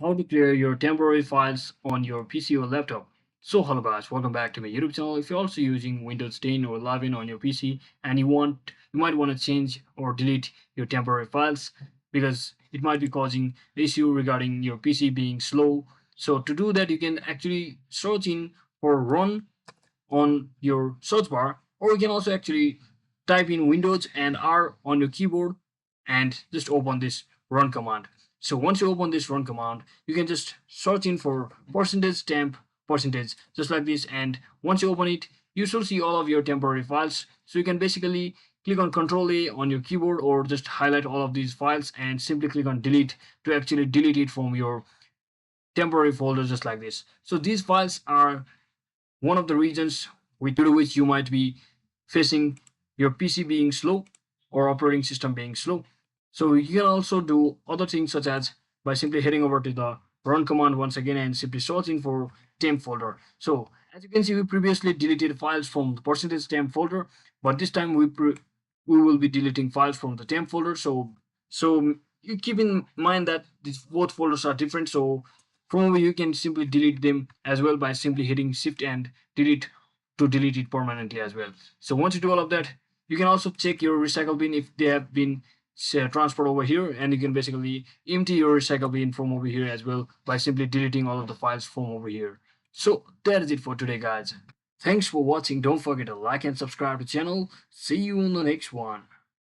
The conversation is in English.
how to clear your temporary files on your PC or laptop. So hello guys, welcome back to my YouTube channel. If you're also using Windows 10 or 11 on your PC and you might want to change or delete your temporary files because it might be causing issue regarding your PC being slow. So to do that, you can actually search in for run on your search bar, or you can also actually type in Windows and R on your keyboard and just open this run command. So once you open this run command, you can just search in for percentage temp percentage just like this, and once you open it, you should see all of your temporary files. So you can basically click on Control A on your keyboard or just highlight all of these files and simply click on delete to actually delete it from your temporary folder just like this. So these files are one of the reasons due to which you might be facing your PC being slow or operating system being slow. So you can also do other things such as by simply heading over to the run command once again and simply searching for temp folder. So as you can see, we previously deleted files from the percentage temp folder, but this time we will be deleting files from the temp folder. So you keep in mind that these both folders are different. So from over you can simply delete them as well by simply hitting shift and delete to delete it permanently as well. So once you do all of that, you can also check your recycle bin if they have been transferred over here, and you can basically empty your recycle bin from over here as well by simply deleting all of the files from over here. So that is it for today guys. Thanks for watching. Don't forget to like and subscribe to the channel. See you on the next one.